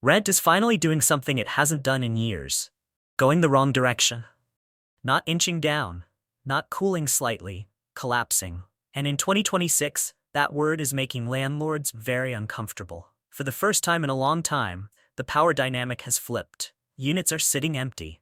Rent is finally doing something it hasn't done in years. Going the wrong direction. Not inching down, not cooling slightly, collapsing. And in 2026, that word is making landlords very uncomfortable. For the first time in a long time, the power dynamic has flipped. Units are sitting empty.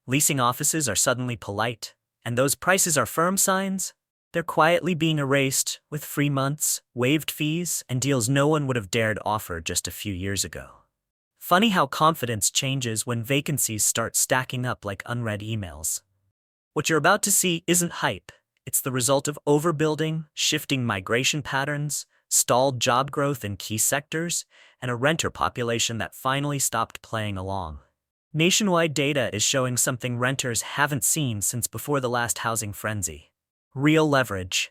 Leasing offices are suddenly polite. And those prices are firm signs? They're quietly being erased with free months, waived fees, and deals no one would have dared offer just a few years ago. Funny how confidence changes when vacancies start stacking up like unread emails. What you're about to see isn't hype. It's the result of overbuilding, shifting migration patterns, stalled job growth in key sectors, and a renter population that finally stopped playing along. Nationwide data is showing something renters haven't seen since before the last housing frenzy. Real leverage.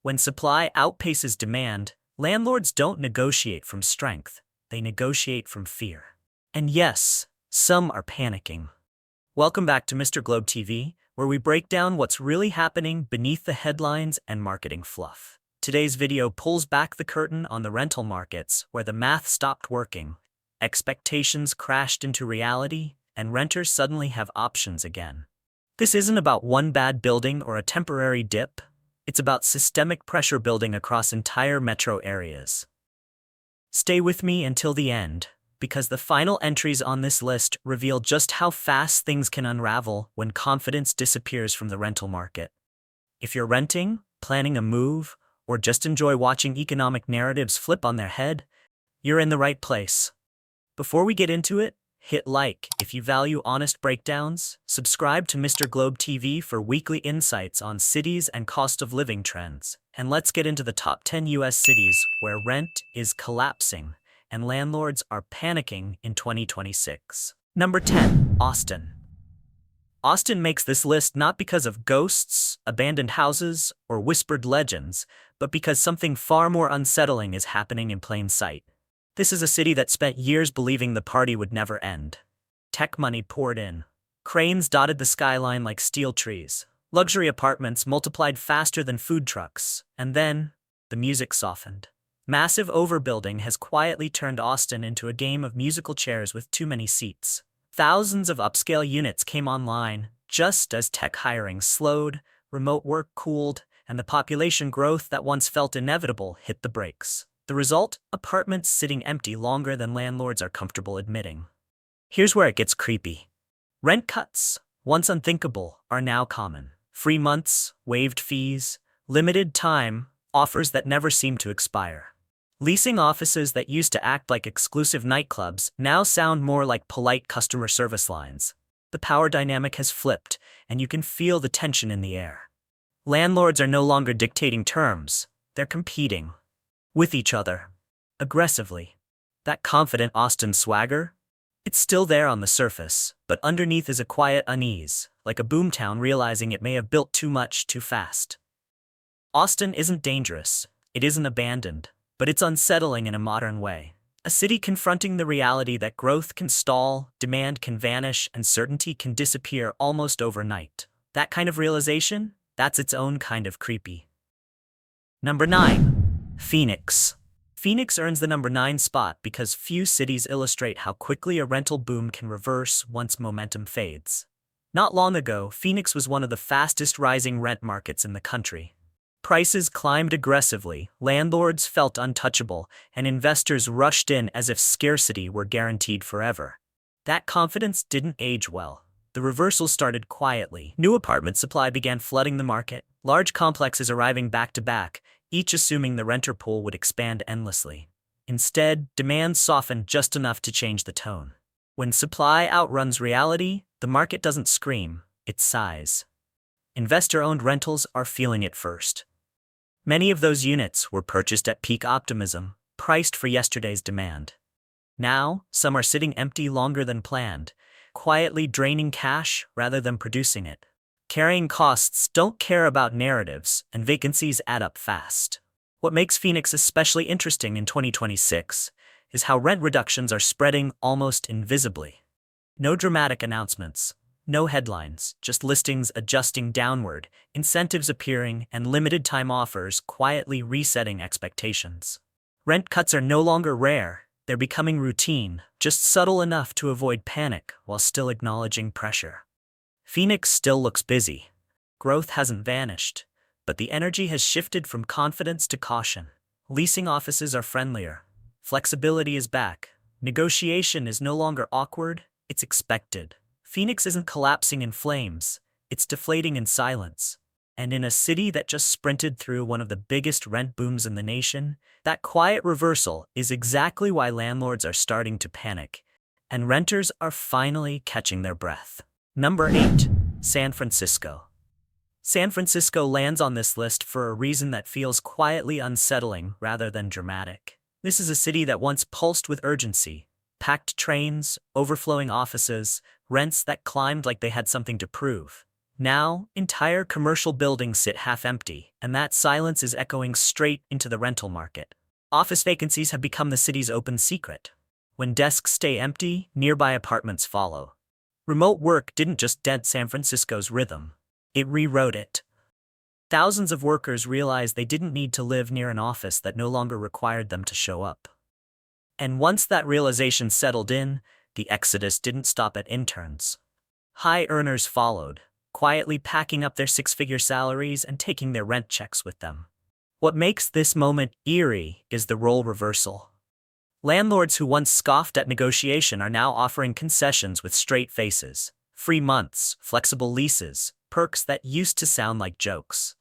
When supply outpaces demand, landlords don't negotiate from strength, they negotiate from fear. And yes, some are panicking. Welcome back to Mr. Globe TV, where we break down what's really happening beneath the headlines and marketing fluff. Today's video pulls back the curtain on the rental markets where the math stopped working, expectations crashed into reality, and renters suddenly have options again. This isn't about one bad building or a temporary dip. It's about systemic pressure building across entire metro areas. Stay with me until the end, because the final entries on this list reveal just how fast things can unravel when confidence disappears from the rental market. If you're renting, planning a move, or just enjoy watching economic narratives flip on their head, you're in the right place. Before we get into it, hit like if you value honest breakdowns, subscribe to Mr. Globe TV for weekly insights on cities and cost of living trends, and let's get into the top 10 US cities where rent is collapsing and landlords are panicking in 2026. Number 10, Austin. Austin makes this list not because of ghosts, abandoned houses, or whispered legends, but because something far more unsettling is happening in plain sight. This is a city that spent years believing the party would never end. Tech money poured in. Cranes dotted the skyline like steel trees. Luxury apartments multiplied faster than food trucks. And then, the music softened. Massive overbuilding has quietly turned Austin into a game of musical chairs with too many seats. Thousands of upscale units came online, just as tech hiring slowed, remote work cooled, and the population growth that once felt inevitable hit the brakes. The result? Apartments sitting empty longer than landlords are comfortable admitting. Here's where it gets creepy. Rent cuts, once unthinkable, are now common. Free months, waived fees, limited time, offers that never seem to expire. Leasing offices that used to act like exclusive nightclubs now sound more like polite customer service lines. The power dynamic has flipped, and you can feel the tension in the air. Landlords are no longer dictating terms, they're competing. With each other. Aggressively. That confident Austin swagger? It's still there on the surface, but underneath is a quiet unease, like a boomtown realizing it may have built too much too fast. Austin isn't dangerous, it isn't abandoned, but it's unsettling in a modern way. A city confronting the reality that growth can stall, demand can vanish, and certainty can disappear almost overnight. That kind of realization? That's its own kind of creepy. Number 9. Phoenix. Phoenix earns the number 9 spot because few cities illustrate how quickly a rental boom can reverse once momentum fades. Not long ago, Phoenix was one of the fastest rising rent markets in the country. Prices climbed aggressively, landlords felt untouchable, and investors rushed in as if scarcity were guaranteed forever. That confidence didn't age well. The reversal started quietly. New apartment supply began flooding the market, large complexes arriving back to back, each assuming the renter pool would expand endlessly. Instead, demand softened just enough to change the tone. When supply outruns reality, the market doesn't scream, it sighs. Investor-owned rentals are feeling it first. Many of those units were purchased at peak optimism, priced for yesterday's demand. Now, some are sitting empty longer than planned, quietly draining cash rather than producing it. Carrying costs don't care about narratives, and vacancies add up fast. What makes Phoenix especially interesting in 2026 is how rent reductions are spreading almost invisibly. No dramatic announcements, no headlines, just listings adjusting downward, incentives appearing, and limited-time offers quietly resetting expectations. Rent cuts are no longer rare, They're becoming routine, just subtle enough to avoid panic while still acknowledging pressure. Phoenix still looks busy. Growth hasn't vanished, but the energy has shifted from confidence to caution. Leasing offices are friendlier. Flexibility is back. Negotiation is no longer awkward, it's expected. Phoenix isn't collapsing in flames, it's deflating in silence. And in a city that just sprinted through one of the biggest rent booms in the nation, that quiet reversal is exactly why landlords are starting to panic, and renters are finally catching their breath. Number 8. San Francisco. San Francisco lands on this list for a reason that feels quietly unsettling rather than dramatic. This is a city that once pulsed with urgency. Packed trains, overflowing offices, rents that climbed like they had something to prove. Now, entire commercial buildings sit half-empty, and that silence is echoing straight into the rental market. Office vacancies have become the city's open secret. When desks stay empty, nearby apartments follow. Remote work didn't just dent San Francisco's rhythm, it rewrote it. Thousands of workers realized they didn't need to live near an office that no longer required them to show up. And once that realization settled in, the exodus didn't stop at interns. High earners followed, quietly packing up their six-figure salaries and taking their rent checks with them. What makes this moment eerie is the role reversal. Landlords who once scoffed at negotiation are now offering concessions with straight faces, free months, flexible leases, perks that used to sound like jokes.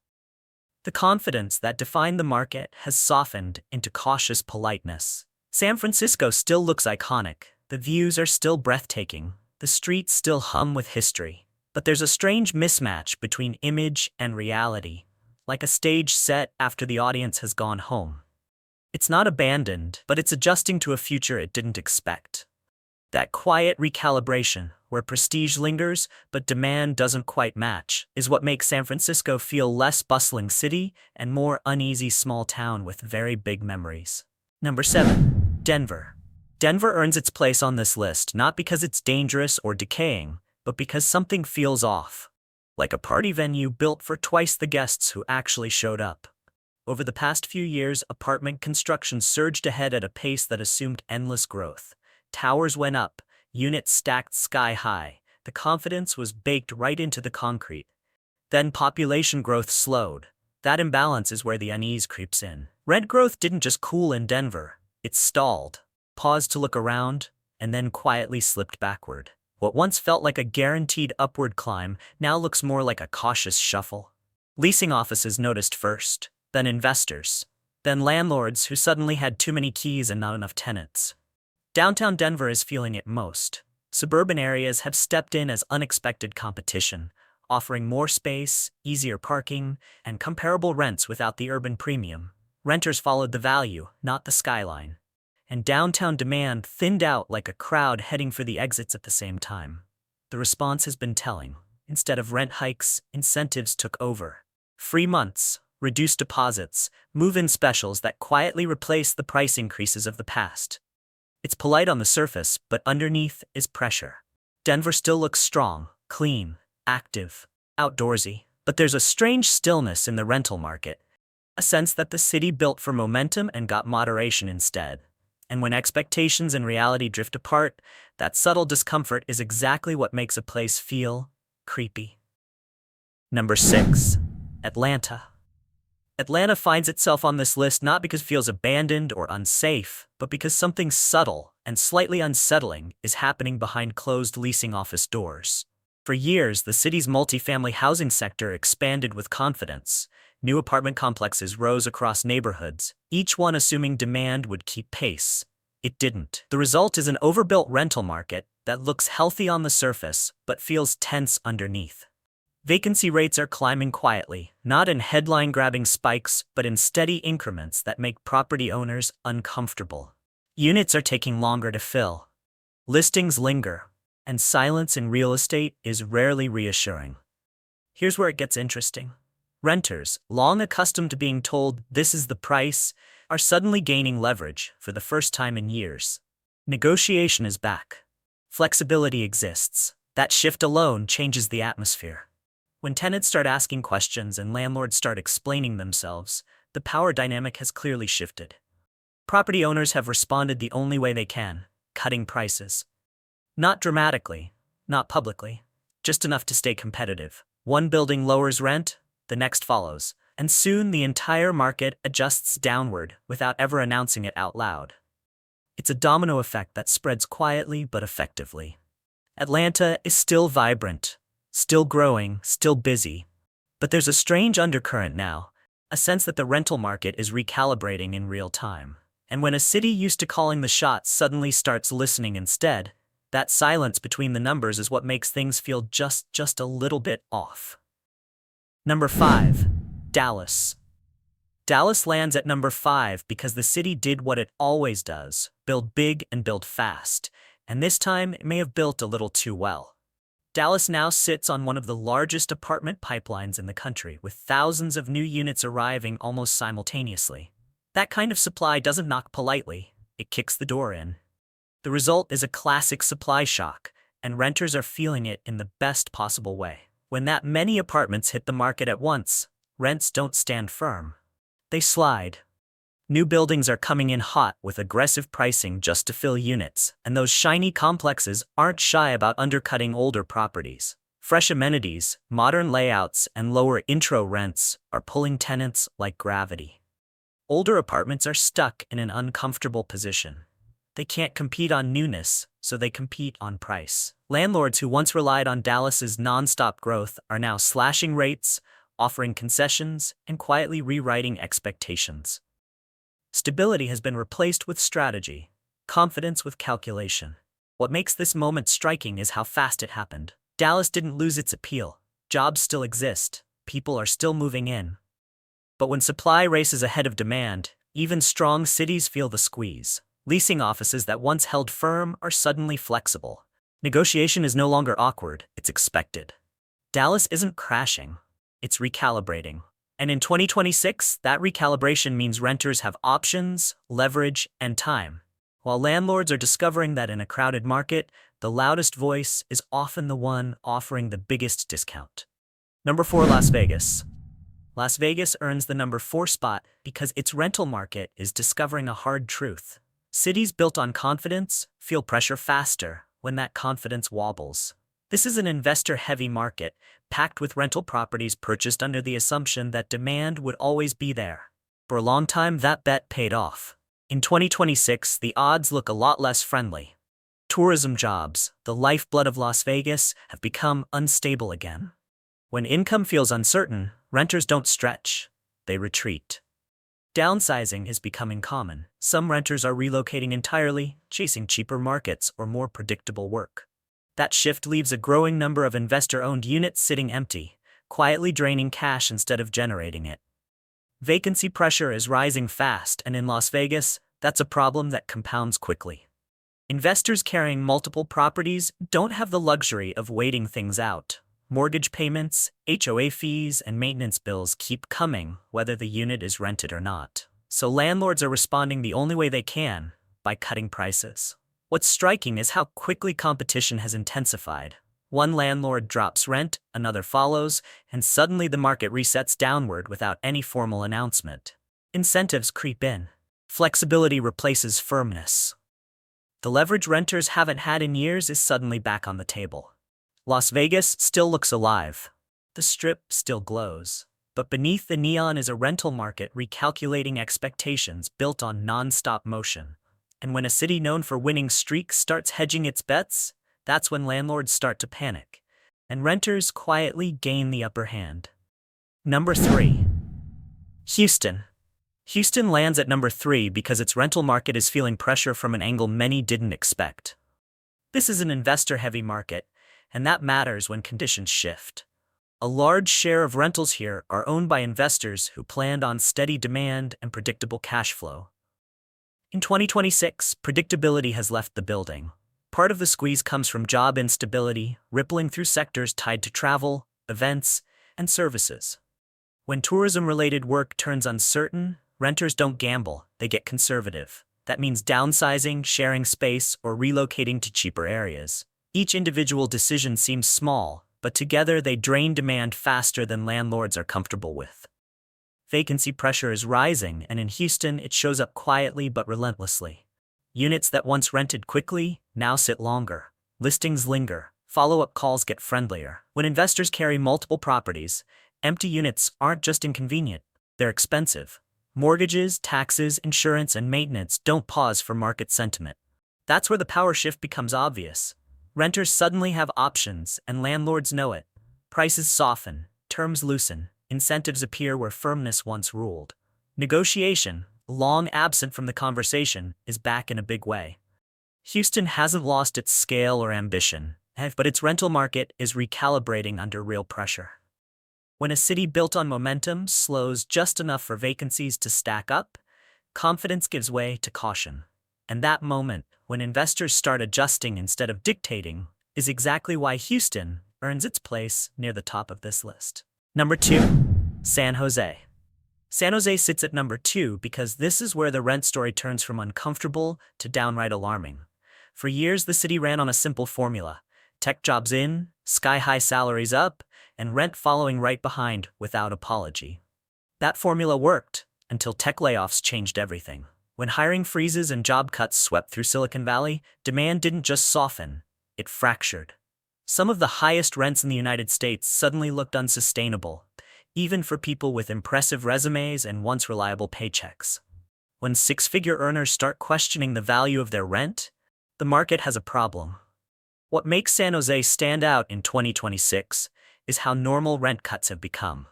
The confidence that defined the market has softened into cautious politeness. San Francisco still looks iconic, the views are still breathtaking, the streets still hum with history. But there's a strange mismatch between image and reality, like a stage set after the audience has gone home. It's not abandoned, but it's adjusting to a future it didn't expect. That quiet recalibration, where prestige lingers but demand doesn't quite match, is what makes San Francisco feel less bustling city and more uneasy small town with very big memories. Number 7. Denver. Denver earns its place on this list not because it's dangerous or decaying, but because something feels off. Like a party venue built for twice the guests who actually showed up. Over the past few years, apartment construction surged ahead at a pace that assumed endless growth. Towers went up, units stacked sky high, the confidence was baked right into the concrete. Then population growth slowed. That imbalance is where the unease creeps in. Rent growth didn't just cool in Denver, it stalled, paused to look around, and then quietly slipped backward. What once felt like a guaranteed upward climb now looks more like a cautious shuffle. Leasing offices noticed first, then investors, then landlords who suddenly had too many keys and not enough tenants. Downtown Denver is feeling it most. Suburban areas have stepped in as unexpected competition, offering more space, easier parking, and comparable rents without the urban premium. Renters followed the value, not the skyline. And downtown demand thinned out like a crowd heading for the exits at the same time. The response has been telling. Instead of rent hikes, incentives took over. Free months, reduced deposits, move-in specials that quietly replaced the price increases of the past. It's polite on the surface, but underneath is pressure. Denver still looks strong, clean, active, outdoorsy, but there's a strange stillness in the rental market. A sense that the city built for momentum and got moderation instead. And when expectations and reality drift apart, that subtle discomfort is exactly what makes a place feel creepy. Number 6. Atlanta. Atlanta finds itself on this list not because it feels abandoned or unsafe, but because something subtle and slightly unsettling is happening behind closed leasing office doors. For years, the city's multifamily housing sector expanded with confidence. New apartment complexes rose across neighborhoods, each one assuming demand would keep pace. It didn't. The result is an overbuilt rental market that looks healthy on the surface but feels tense underneath. Vacancy rates are climbing quietly, not in headline-grabbing spikes but in steady increments that make property owners uncomfortable. Units are taking longer to fill. Listings linger, and silence in real estate is rarely reassuring. Here's where it gets interesting. Renters, long accustomed to being told this is the price, are suddenly gaining leverage for the first time in years. Negotiation is back. Flexibility exists. That shift alone changes the atmosphere. When tenants start asking questions and landlords start explaining themselves, the power dynamic has clearly shifted. Property owners have responded the only way they can, cutting prices. Not dramatically, not publicly, just enough to stay competitive. One building lowers rent, the next follows, and soon the entire market adjusts downward without ever announcing it out loud. It's a domino effect that spreads quietly but effectively. Atlanta is still vibrant, still growing, still busy. But there's a strange undercurrent now, a sense that the rental market is recalibrating in real time. And when a city used to calling the shots suddenly starts listening instead, that silence between the numbers is what makes things feel just a little bit off. Number 5. Dallas. Dallas lands at number 5 because the city did what it always does, build big and build fast, and this time it may have built a little too well. Dallas now sits on one of the largest apartment pipelines in the country, with thousands of new units arriving almost simultaneously. That kind of supply doesn't knock politely, it kicks the door in. The result is a classic supply shock, and renters are feeling it in the best possible way. When that many apartments hit the market at once, rents don't stand firm. They slide. New buildings are coming in hot with aggressive pricing just to fill units, and those shiny complexes aren't shy about undercutting older properties. Fresh amenities, modern layouts, and lower intro rents are pulling tenants like gravity. Older apartments are stuck in an uncomfortable position. They can't compete on newness, so they compete on price. Landlords who once relied on Dallas's non-stop growth are now slashing rates, offering concessions, and quietly rewriting expectations. Stability has been replaced with strategy, confidence with calculation. What makes this moment striking is how fast it happened. Dallas didn't lose its appeal. Jobs still exist. People are still moving in. But when supply races ahead of demand, even strong cities feel the squeeze. Leasing offices that once held firm are suddenly flexible. Negotiation is no longer awkward, it's expected. Dallas isn't crashing, it's recalibrating. And in 2026, that recalibration means renters have options, leverage, and time. While landlords are discovering that in a crowded market, the loudest voice is often the one offering the biggest discount. Number 4, Las Vegas. Las Vegas earns the number 4 spot because its rental market is discovering a hard truth. Cities built on confidence feel pressure faster when that confidence wobbles. This is an investor-heavy market, packed with rental properties purchased under the assumption that demand would always be there. For a long time, that bet paid off. In 2026, the odds look a lot less friendly. Tourism jobs, the lifeblood of Las Vegas, have become unstable again. When income feels uncertain, renters don't stretch, they retreat. Downsizing is becoming common. Some renters are relocating entirely, chasing cheaper markets or more predictable work. That shift leaves a growing number of investor-owned units sitting empty, quietly draining cash instead of generating it. Vacancy pressure is rising fast, and in Las Vegas, that's a problem that compounds quickly. Investors carrying multiple properties don't have the luxury of waiting things out. Mortgage payments, HOA fees, and maintenance bills keep coming whether the unit is rented or not. So landlords are responding the only way they can, by cutting prices. What's striking is how quickly competition has intensified. One landlord drops rent, another follows, and suddenly the market resets downward without any formal announcement. Incentives creep in. Flexibility replaces firmness. The leverage renters haven't had in years is suddenly back on the table. Las Vegas still looks alive. The Strip still glows. But beneath the neon is a rental market recalculating expectations built on non-stop motion. And when a city known for winning streaks starts hedging its bets, that's when landlords start to panic, and renters quietly gain the upper hand. Number 3. Houston. Houston lands at number 3 because its rental market is feeling pressure from an angle many didn't expect. This is an investor-heavy market, and that matters when conditions shift. A large share of rentals here are owned by investors who planned on steady demand and predictable cash flow. In 2026, predictability has left the building. Part of the squeeze comes from job instability, rippling through sectors tied to travel, events, and services. When tourism-related work turns uncertain, renters don't gamble, they get conservative. That means downsizing, sharing space, or relocating to cheaper areas. Each individual decision seems small, but together they drain demand faster than landlords are comfortable with. Vacancy pressure is rising, and in Houston, it shows up quietly but relentlessly. Units that once rented quickly now sit longer. Listings linger. Follow-up calls get friendlier. When investors carry multiple properties, empty units aren't just inconvenient, they're expensive. Mortgages, taxes, insurance, and maintenance don't pause for market sentiment. That's where the power shift becomes obvious. Renters suddenly have options, and landlords know it. Prices soften, terms loosen, incentives appear where firmness once ruled. Negotiation, long absent from the conversation, is back in a big way. Houston hasn't lost its scale or ambition, but its rental market is recalibrating under real pressure. When a city built on momentum slows just enough for vacancies to stack up, confidence gives way to caution. And that moment, when investors start adjusting instead of dictating, is exactly why Houston earns its place near the top of this list. Number 2. San Jose. San Jose sits at number 2 because this is where the rent story turns from uncomfortable to downright alarming. For years, the city ran on a simple formula: tech jobs in, sky-high salaries up, and rent following right behind without apology. That formula worked until tech layoffs changed everything. When hiring freezes and job cuts swept through Silicon Valley, demand didn't just soften, it fractured. Some of the highest rents in the United States suddenly looked unsustainable, even for people with impressive resumes and once reliable paychecks. When six-figure earners start questioning the value of their rent, the market has a problem. What makes San Jose stand out in 2026 is how normal rent cuts have become.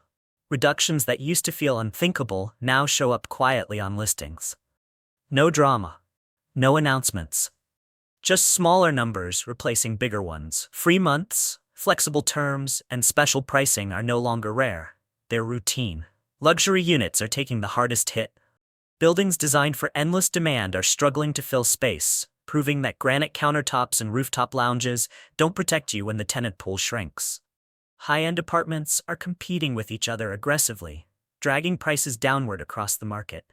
Reductions that used to feel unthinkable now show up quietly on listings. No drama. No announcements. Just smaller numbers replacing bigger ones. Free months, flexible terms, and special pricing are no longer rare. They're routine. Luxury units are taking the hardest hit. Buildings designed for endless demand are struggling to fill space, proving that granite countertops and rooftop lounges don't protect you when the tenant pool shrinks. High-end apartments are competing with each other aggressively, dragging prices downward across the market.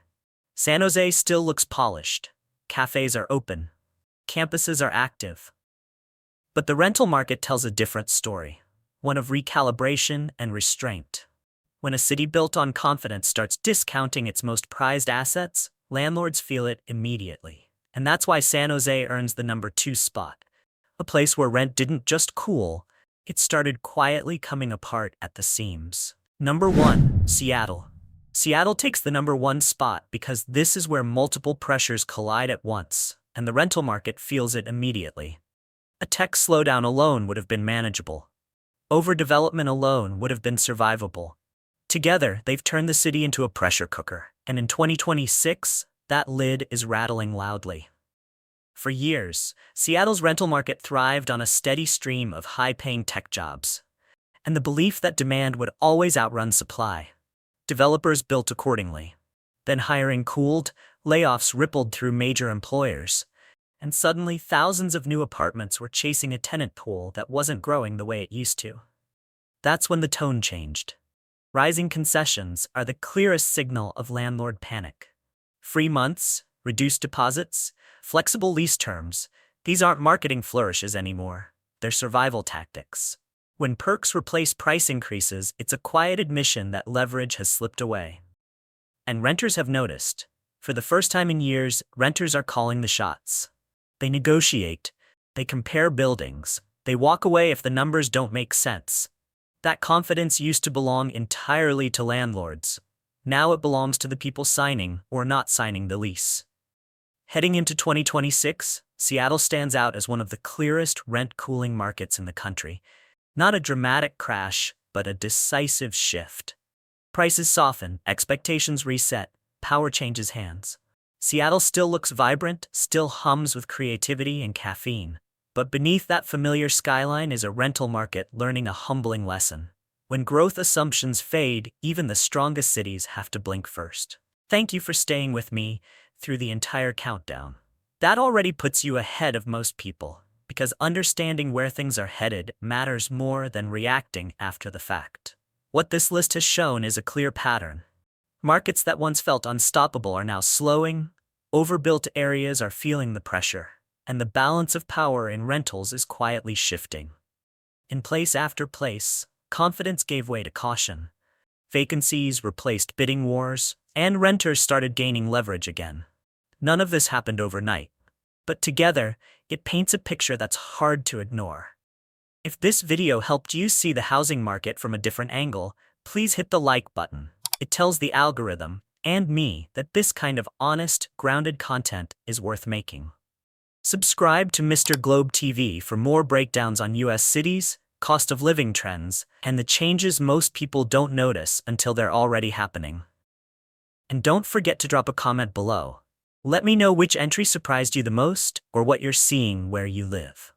San Jose still looks polished. Cafes are open. Campuses are active. But the rental market tells a different story, one of recalibration and restraint. When a city built on confidence starts discounting its most prized assets, landlords feel it immediately. And that's why San Jose earns the number 2 spot, a place where rent didn't just cool, it started quietly coming apart at the seams. Number 1. Seattle. Seattle takes the number 1 spot because this is where multiple pressures collide at once, and the rental market feels it immediately. A tech slowdown alone would have been manageable. Overdevelopment alone would have been survivable. Together, they've turned the city into a pressure cooker, and in 2026, that lid is rattling loudly. For years, Seattle's rental market thrived on a steady stream of high-paying tech jobs, and the belief that demand would always outrun supply. Developers built accordingly. Then hiring cooled, layoffs rippled through major employers, and suddenly thousands of new apartments were chasing a tenant pool that wasn't growing the way it used to. That's when the tone changed. Rising concessions are the clearest signal of landlord panic. Free months, reduced deposits, flexible lease terms, these aren't marketing flourishes anymore, they're survival tactics. When perks replace price increases, it's a quiet admission that leverage has slipped away. And renters have noticed. For the first time in years, renters are calling the shots. They negotiate, they compare buildings, they walk away if the numbers don't make sense. That confidence used to belong entirely to landlords. Now it belongs to the people signing or not signing the lease. Heading into 2026, Seattle stands out as one of the clearest rent-cooling markets in the country. Not a dramatic crash, but a decisive shift. Prices soften, expectations reset, power changes hands. Seattle still looks vibrant, still hums with creativity and caffeine. But beneath that familiar skyline is a rental market learning a humbling lesson. When growth assumptions fade, even the strongest cities have to blink first. Thank you for staying with me through the entire countdown. That already puts you ahead of most people, because understanding where things are headed matters more than reacting after the fact. What this list has shown is a clear pattern. Markets that once felt unstoppable are now slowing, overbuilt areas are feeling the pressure, and the balance of power in rentals is quietly shifting. In place after place, confidence gave way to caution. vacancies replaced bidding wars, and renters started gaining leverage again. None of this happened overnight, but together, it paints a picture that's hard to ignore. If this video helped you see the housing market from a different angle, please hit the like button. It tells the algorithm, and me, that this kind of honest, grounded content is worth making. Subscribe to Mr. Globe TV for more breakdowns on US cities, cost of living trends, and the changes most people don't notice until they're already happening. And don't forget to drop a comment below. Let me know which entry surprised you the most or what you're seeing where you live.